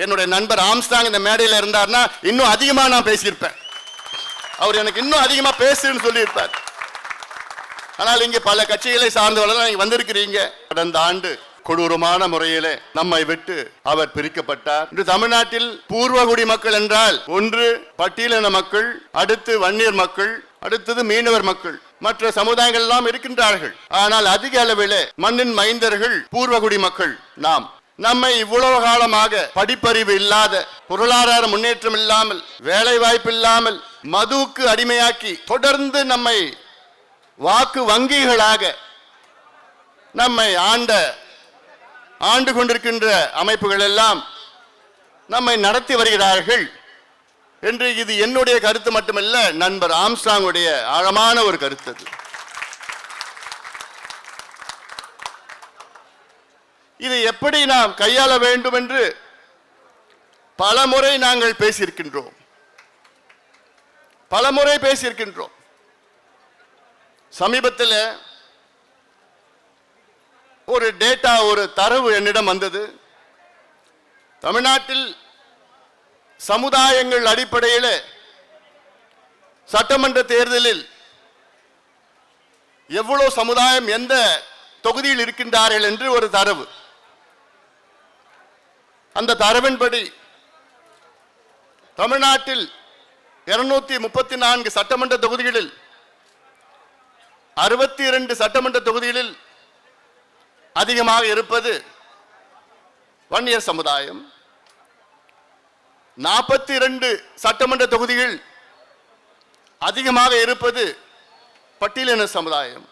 என்னுடைய நண்பர் ஆம்ஸ்ட்ராங் இந்த மேடையில் இருந்தார்னா இன்னும் அதிகமா நான் பேசியிருப்பேன். அவர் எனக்கு இன்னும் அதிகமா பேசுன்னு சொல்லியிருப்பார். ஆனால் இங்கே பல கட்சிகளை சார்ந்தவர்கள் நீங்க வந்திருக்கிறீங்க. கடந்த ஆண்டு கொடூரமான முறையிலே நம்மை விட்டு அவர் பிரிக்கப்பட்டார். இன்று தமிழ்நாட்டில் பூர்வகுடி மக்கள் என்றால் ஒன்று பட்டியலின மக்கள், அடுத்து வன்னியர் மக்கள், அடுத்தது மீனவர் மக்கள், மற்ற சமுதாயங்கள் எல்லாம் இருக்கின்றார்கள். ஆனால் அதிக அளவில் மண்ணின் மைந்தர்கள் பூர்வகுடி மக்கள். நம்மை இவ்வளவு காலமாக படிப்பறிவு இல்லாத, பொருளாதார முன்னேற்றம் இல்லாமல், வேலை வாய்ப்பு இல்லாமல், மதுவுக்கு அடிமையாக்கி தொடர்ந்து நம்மை வாக்கு வங்கிகளாக நம்மை ஆண்டு கொண்டிருக்கின்ற அமைப்புகள் எல்லாம் நம்மை நடத்தி வருகிறார்கள் என்று இது என்னுடைய கருத்து மட்டுமல்ல, நண்பர் ஆம்ஸ்ட்ராங்குடைய ஆழமான ஒரு கருத்து. இதை எப்படி நாம் கையாள வேண்டும் என்று பலமுறை நாங்கள் பேசியிருக்கின்றோம். சமீபத்தில் ஒரு டேட்டா, ஒரு தரவு என்னிடம் வந்தது. தமிழ்நாட்டில் சமுதாயங்கள் அடிப்படையில் சட்டமன்ற தேர்தலில் எவ்வளவு சமுதாயம் எந்த தொகுதியில் இருக்கின்றார்கள் என்று ஒரு தரவு. அந்த தரவின்படி தமிழ்நாட்டில் 234 சட்டமன்ற தொகுதிகளில் 62 சட்டமன்ற தொகுதிகளில் அதிகமாக இருப்பது வன்னியர் சமுதாயம். 42 சட்டமன்ற தொகுதிகள் அதிகமாக இருப்பது பட்டியலின சமுதாயம்.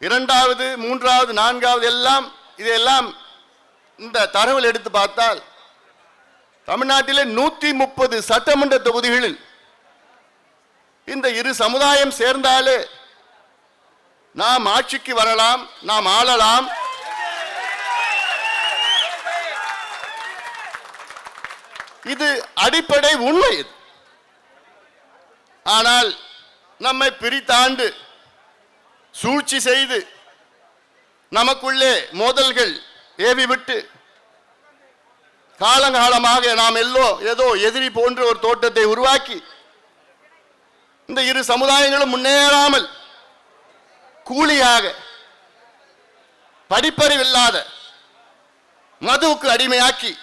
இரண்டாவது, மூன்றாவது, நான்காவது இதெல்லாம் இந்த தரவில் எடுத்து பார்த்தால் தமிழ்நாட்டிலே 130 சட்டமன்ற தொகுதிகளில் இந்த இரு சமுதாயம் சேர்ந்தாலே நாம் ஆட்சிக்கு வரலாம், நாம் ஆளலாம். இது அடிப்படை உண்மை. ஆனால் நம்மை பிரித்தாண்டு சூழ்ச்சி செய்து நமக்குள்ளே மோதல்கள் ஏவிவிட்டு காலங்காலமாக நாம் ஏதோ எதிரி போன்ற ஒரு தோட்டத்தை உருவாக்கி இந்த இரு சமுதாயங்களும் முன்னேறாமல் கூலியாக, படிப்பறிவில்லாத, மதுவுக்கு அடிமையாக்கி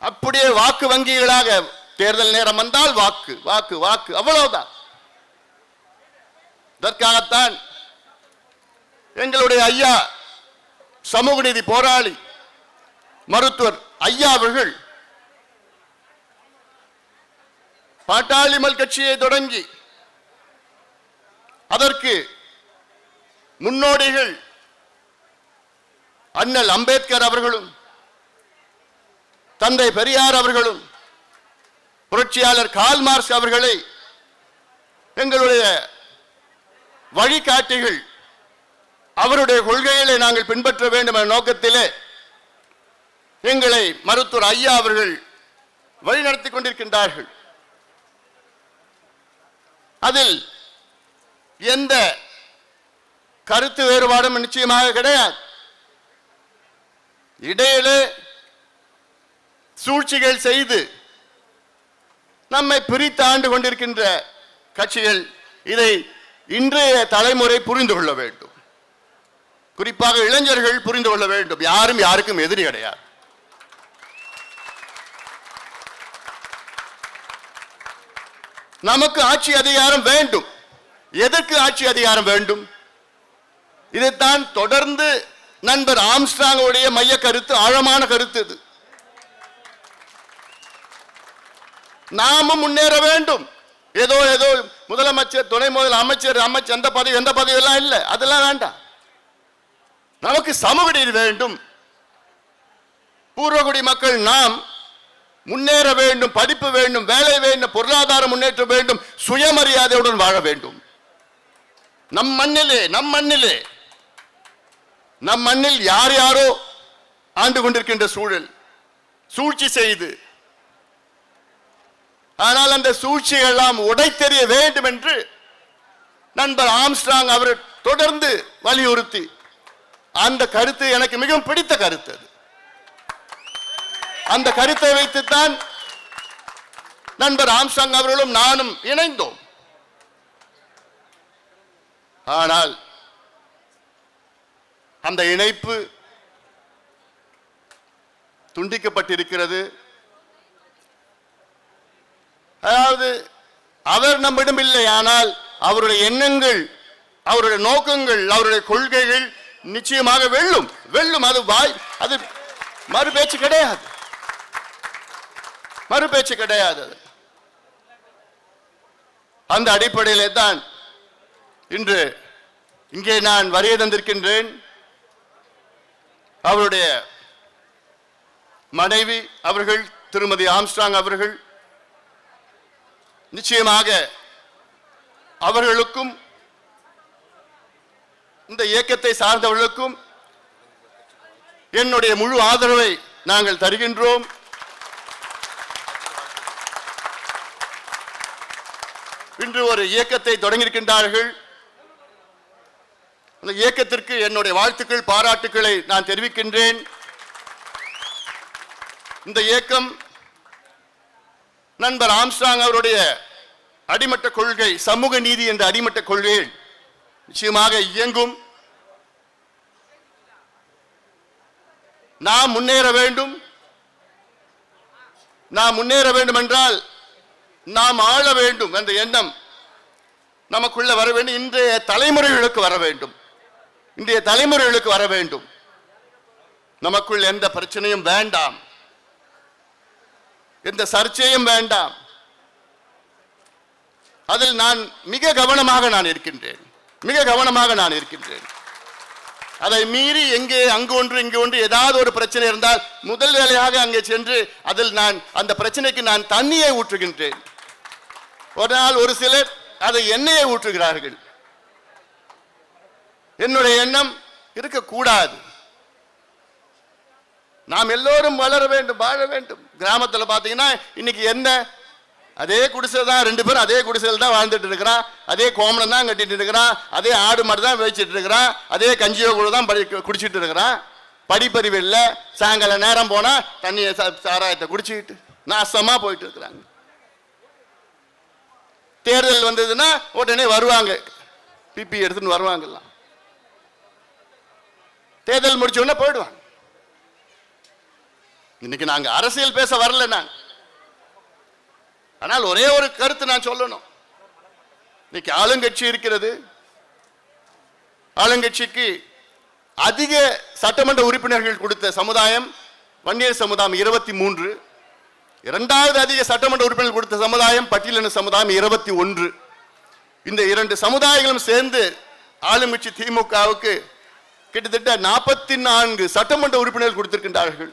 அப்படியே வாக்கு வங்கிகளாக தேர்தல் நேரம் வந்தால் வாக்கு வாக்கு வாக்கு அவ்வளவுதான். இதற்காகத்தான் எங்களுடைய ஐயா சமூக நீதி போராளி மருத்துவர் ஐயா அவர்கள் பாட்டாளிமல் கட்சியை தொடங்கி அதற்கு முன்னோடிகள் அண்ணல் அம்பேத்கர் அவர்களும், தந்தை பெரியார் அவர்களும், புரட்சியாளர் கார்ல் மார்க்ஸ் அவர்களை எங்களுடைய வழிகாட்டிகள், அவருடைய கொள்கைகளை நாங்கள் பின்பற்ற வேண்டும் என்ற நோக்கத்திலே எங்களை மருத்துவர் ஐயா அவர்கள் வழிநடத்தி கொண்டிருக்கின்றார்கள். அதில் எந்த கருத்து வேறுபாடும் நிச்சயமாக கிடையாது. இடையிலே சூழ்ச்சிகள் செய்து நம்மை பிரித்து ஆண்டு கொண்டிருக்கின்ற கட்சிகள் இதை இன்றைய தலைமுறை புரிந்து கொள்ள வேண்டும். குறிப்பாக இளைஞர்கள் புரிந்து கொள்ள வேண்டும். யாரும் யாருக்கும் எதிரி கிடையாது. நமக்கு ஆட்சி அதிகாரம் வேண்டும். எதற்கு ஆட்சி அதிகாரம் வேண்டும்? இதைத்தான் தொடர்ந்து நண்பர் ஆம்ஸ்ட்ராங்குடைய மைய கருத்து, ஆழமான கருத்து இது. நாமும் முன்னேற வேண்டும். ஏதோ முதலமைச்சர், துணை முதலமைச்சர், அமைச்சர், எந்த பதவி எல்லாம் இல்லை, அதெல்லாம் வேண்டாம். நமக்கு சமூக நீதி வேண்டும். பூர்வகுடி மக்கள் நாம் முன்னேற வேண்டும், படிப்பு வேண்டும், வேலை வேண்டும், பொருளாதார முன்னேற்றம் வேண்டும், சுயமரியாதையுடன் வாழ வேண்டும். நம் மண்ணில் யாரோ ஆண்டு கொண்டிருக்கின்ற சூழல், சூழ்ச்சி செய்து, ஆனால் அந்த சூழ்ச்சிகள் எல்லாம் உடைத்தெறிய வேண்டும் என்று நண்பர் ஆம்ஸ்ட்ராங் அவர் தொடர்ந்து வலியுறுத்தி, அந்த கருத்து எனக்கு மிகவும் பிடித்த கருத்து. அந்த கருத்தை வைத்துத்தான் நண்பர் ஆம்ஸ்ட்ராங் அவர்களும் நானும் இணைந்தோம். ஆனால் அந்த இணைப்பு துண்டிக்கப்பட்டிருக்கிறது. அதாவது அவர் நம்மிடம் இல்லை, ஆனால் அவருடைய எண்ணங்கள், அவருடைய நோக்கங்கள், அவருடைய கொள்கைகள் நிச்சயமாக வெல்லும். அது மறுபேச்சு கிடையாது, மறுபேச்சு கிடையாது. அந்த அடிப்படையிலே தான் இன்று இங்கே நான் வருகை தந்திருக்கின்றேன். அவருடைய மனைவி அவர்கள் திருமதி ஆம்ஸ்ட்ராங் அவர்கள் நிச்சயமாக அவர்களுக்கும் இந்த இயக்கத்தை சார்ந்தவர்களுக்கும் என்னுடைய முழு ஆதரவை நாங்கள் தருகின்றோம். இன்று ஒரு இயக்கத்தை தொடங்கியிருக்கின்றார்கள். அந்த இயக்கத்திற்கு என்னுடைய வாழ்த்துக்கள், பாராட்டுக்களை நான் தெரிவிக்கின்றேன். இந்த இயக்கம் நண்பர் ஆம்ஸ்ட்ராங் அவருடைய அடிமட்ட கொள்கை, சமூக நீதி என்ற அடிமட்ட கொள்கை நிச்சயமாக இயங்கும். நாம் முன்னேற வேண்டும். நாம் முன்னேற வேண்டும் என்றால் நாம் ஆள வேண்டும் என்ற எண்ணம் நமக்குள்ள வர வேண்டும். இன்றைய தலைமுறைகளுக்கு வர வேண்டும். இன்றைய தலைமுறைகளுக்கு வர வேண்டும். நமக்குள் எந்த பிரச்சனையும் வேண்டாம், எந்த சர்ச்சையும் வேண்டாம். அதில் நான் மிக கவனமாக இருக்கின்றேன், மிக கவனமாக நான் இருக்கின்றேன். அதை மீறி எங்கே அங்கு ஒன்று இங்கு ஒன்று ஏதாவது ஒரு பிரச்சனை இருந்தால் முதல் வேலையாக அங்கே சென்று அதில் நான் அந்த பிரச்சனைக்கு நான் தண்ணியை ஊற்றுகின்றேன். ஒரு நாள் ஒரு சிலர் அதை எண்ணெயை ஊற்றுகிறார்கள். என்னுடைய எண்ணம் இருக்கக்கூடாது. நாம் எல்லோரும் வளர வேண்டும், வாழ வேண்டும். கிராமத்தில் பார்த்தீங்கன்னா இன்னைக்கு என்ன, அதே குடிசை தான், ரெண்டு பேரும் அதே குடிசையில் தான் வாழ்ந்துட்டு இருக்கிறான், அதே கோமணம் தான் கட்டிட்டு இருக்கிறான், அதே ஆடு மாடு தான் வச்சுட்டு இருக்கிறான், அதே கஞ்சியோ கூட தான் குடிச்சிட்டு இருக்கிறான். படிப்பறிவு இல்லை. சாயங்கால நேரம் போனா தண்ணியை சாராயத்தை குடிச்சிட்டு நாசமா போயிட்டு இருக்கிறாங்க. தேர்தல் வந்ததுன்னா உடனே வருவாங்க, பிபி எடுத்துன்னு வருவாங்க. தேர்தல் முடிச்ச உடனே போயிடுவாங்க. இன்னைக்கு நாங்க அரசியல் பேச வரல நான். ஆனால் ஒரே ஒரு கருத்து நான் சொல்லணும். இன்னைக்கு ஆளுங்கட்சி இருக்கிறது. ஆளுங்கட்சிக்கு அதிக சட்டமன்ற உறுப்பினர்கள் கொடுத்த சமுதாயம் வன்னியர் சமுதாயம் 23. இரண்டாவது அதிக சட்டமன்ற உறுப்பினர்கள் கொடுத்த சமுதாயம் பட்டியலின சமுதாயம் 21. இந்த இரண்டு சமுதாயங்களும் சேர்ந்து ஆளுங்கட்சி திமுகவுக்கு கிட்டத்தட்ட 44 சட்டமன்ற உறுப்பினர்கள் கொடுத்திருக்கின்றார்கள்.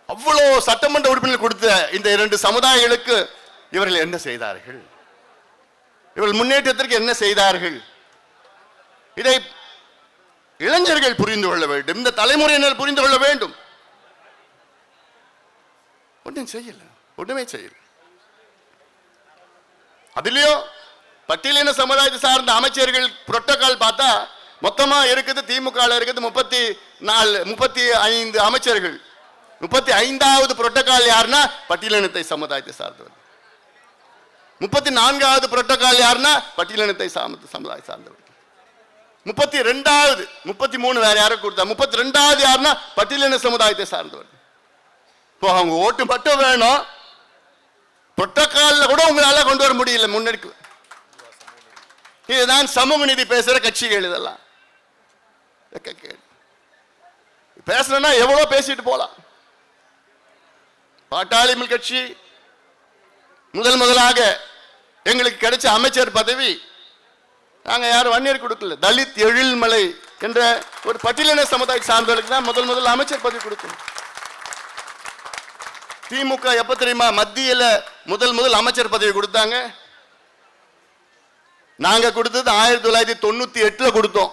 அவ்வளோ சட்டமன்ற உறுப்பினர்கள் கொடுத்த இந்த இரண்டு சமுதாயங்களுக்கு இவர்கள் என்ன செய்தார்கள்? இவர்கள் முன்னேற்றத்திற்கு என்ன செய்தார்கள்? இதை இளைஞர்கள் புரிந்து கொள்ள வேண்டும், இந்த தலைமுறையினர் புரிந்து கொள்ள வேண்டும். ஒன்றும் செய்யல, ஒண்ணுமே செய்யல. அதுலயும் பட்டியலின சமுதாயத்தை சார்ந்த அமைச்சர்கள் புரோட்டோகால் பார்த்தா மொத்தமா இருக்குது, திமுக இருக்குது 35 அமைச்சர்கள். 35வது புரோட்டோகால் யாருன்னா பட்டியலினத்தை சமுதாயத்தை சார்ந்தவர். 34வது புரோட்டோகால் யாருன்னா பட்டியலினத்தை சமுதாய சார்ந்தவர். 32வது 33 வேற யாரும் கொடுத்தா, 32வது யாருன்னா பட்டியலின சமுதாயத்தை சார்ந்தவர். இப்போ அவங்க ஓட்டு மட்டும் வேணும், புரோட்டோகால்ல கூட உங்களால கொண்டு வர முடியல முன்னெடுக்க. இதுதான் சமூக நீதி பேசுற கட்சிகள். இதெல்லாம் பேசணும்னா எவ்வளவு பேசிட்டு போலாம். பாட்டாளி கட்சி முதலாக எங்களுக்கு கிடைச்ச அமைச்சர் பதவி நாங்க யாரும் வன்னியர் கொடுக்கல. தலித் எழில்மலை என்ற ஒரு பட்டியலின சமுதாய சார்ந்தவர்களுக்கு தான் முதல் அமைச்சர் பதவி கொடுக்கணும். திமுக எப்ப தெரியுமா மத்தியில முதல் அமைச்சர் பதவி கொடுத்தாங்க? நாங்க கொடுத்தது 1998 கொடுத்தோம்.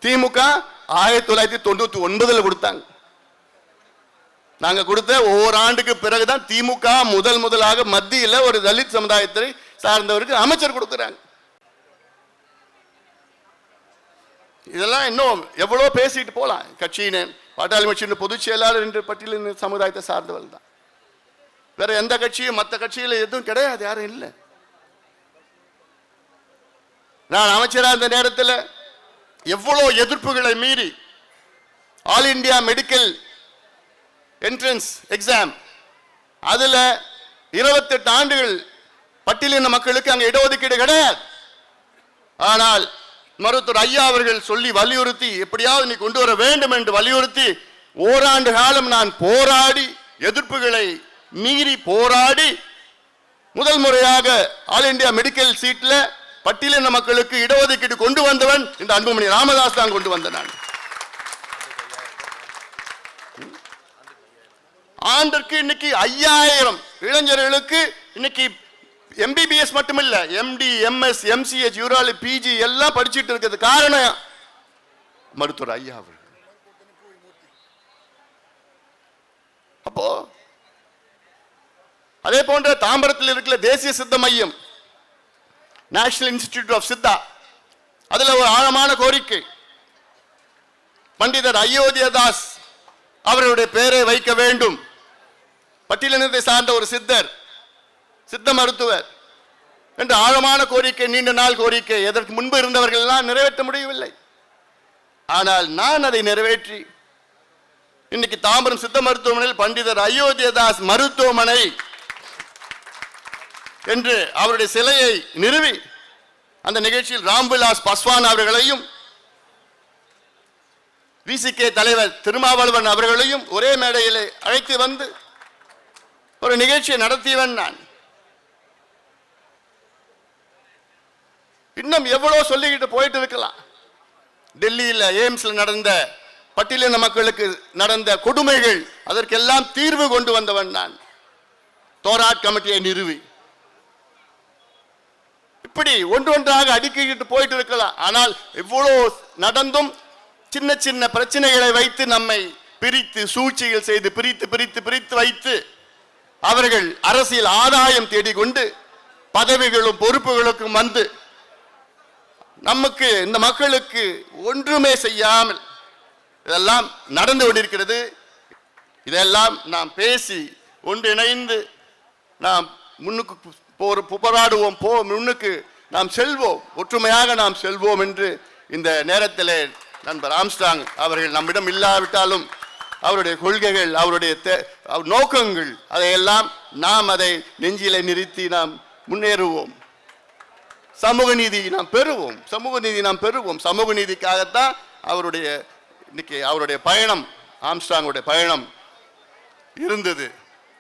திமுக 1999 கொடுத்தாங்க. நாங்க கொடுத்த ஒவ்வொரு ஆண்டுக்கு பிறகுதான் திமுக முதலாக மத்தியில் ஒரு தலித் சமுதாயத்தை சார்ந்தவருக்கு அமைச்சர் கொடுக்கிறாங்க. இதெல்லாம் இன்னும் எவ்வளவு பேசிட்டு போலாம். கட்சியினர் பாட்டாளி கட்சியின் பொதுச் செயலாளர் என்ற பட்டியலின் சமுதாயத்தை சார்ந்தவள் தான். வேற எந்த கட்சியும் மற்ற கட்சியில் எதுவும் கிடையாது, யாரும் இல்லை. நான் அமைச்சராக இருந்த நேரத்தில் எவ்வளவு எதிர்ப்புகளை மீறி all India medical entrance exam அதுல 28 ஆண்டுகள் பட்டியலின மக்களுக்கு அங்க இடஒதுக்கீடு கிடையாது. ஆனால் மருத்துவர் ஐயா அவர்கள் சொல்லி வலியுறுத்தி எப்படியாவது நீ கொண்டு வர வேண்டும் என்று வலியுறுத்தி ஓராண்டு காலம் நான் போராடி எதிர்ப்புகளை மீறி போராடி முதல் முறையாக ஆல் இந்தியா மெடிக்கல் சீட்ல பட்டியலின மக்களுக்கு இடஒதுக்கீடு கொண்டு வந்தவன் இந்த அன்புமணி ராமதாஸ் தான் கொண்டு வந்த. நான் ஆண்டிற்கு இன்னைக்கு 5000 இளைஞர்களுக்கு இன்னைக்கு MBBS மட்டுமில்ல, MD, MS, MCH, யூராலி, PG எல்லாம் படிச்சுட்டு இருக்கிறது காரணம் மருத்துவர் ஐயா அவர்கள். அப்போ அதே போன்ற தாம்பரத்தில் இருக்கிற தேசிய சித்த மையம், நேஷனல் இன்ஸ்டிடியூட் ஆஃப் சித்தா, அதுல ஒரு ஆழமான கோரிக்கை, பண்டிதர் அயோத்தியதாஸ் அவருடைய பெயரை வைக்க வேண்டும். பட்டியலினத்தை சார்ந்த ஒரு சித்தர், சித்த மருத்துவர் என்ற ஆழமான கோரிக்கை, நீண்ட நாள் கோரிக்கை. எதற்கு முன்பு இருந்தவர்கள் எல்லாம் நிறைவேற்ற முடியவில்லை. ஆனால் நான் அதை நிறைவேற்றி இன்னைக்கு தாம்பரம் சித்த மருத்துவமனையில் பண்டிதர் அயோத்தியதாஸ் மருத்துவமனை என்று அவருடைய சிலையை நிறுவி அந்த நிகழ்ச்சியில் ராம்விலாஸ் பாஸ்வான் அவர்களையும் VCK தலைவர் திருமாவளவன் அவர்களையும் ஒரே மேடையில் அழைத்து வந்து ஒரு நிகழ்ச்சியை நடத்தியவன் நான். இன்னும் எவ்வளவு சொல்லிக்கிட்டு போயிட்டு இருக்கலாம். டெல்லியில் எய்ம்ஸ்ல நடந்த பட்டியலின மக்களுக்கு நடந்த கொடுமைகள், அதற்கெல்லாம் தீர்வு கொண்டு வந்தவன் நான். தோராட் கமிட்டியை நிறுவி இப்படி ஒன்றொன்றாக அடுக்கிட்டு போயிட்டு இருக்கலாம். ஆனால் எவ்வளவு நடந்தும் சின்ன சின்ன பிரச்சனைகளை வைத்து நம்மை பிரித்து சூழ்ச்சிகள் செய்து பிரித்து பிரித்து பிரித்து வைத்து அவர்கள் அரசியல் ஆதாயம் தேடிக்கொண்டு பதவிகளும் பொறுப்புகளுக்கும் வந்து நமக்கு இந்த மக்களுக்கு ஒன்றுமே செய்யாமல் இதெல்லாம் நடந்து கொண்டிருக்கிறது. இதெல்லாம் நாம் பேசி ஒன்றிணைந்து நாம் முன்னுக்கு போராடுவோம், முன்னுக்கு நாம் செல்வோம், ஒற்றுமையாக நாம் செல்வோம் என்று இந்த நேரத்தில் நண்பர் ஆம்ஸ்ட்ராங் அவர்கள் நம்மிடம் இல்லாவிட்டாலும் அவருடைய கொள்கைகள், அவருடைய நோக்கங்கள், அதையெல்லாம் நாம் அதை நெஞ்சிலே நிறுத்தி நாம் முன்னேறுவோம். சமூக நீதி நாம் பெறுவோம், சமூக நீதி நாம் பெறுவோம். சமூக நீதிக்காகத்தான் அவருடைய இன்னைக்கு அவருடைய பயணம், ஆம்ஸ்ட்ராங்குடைய பயணம் இருந்தது.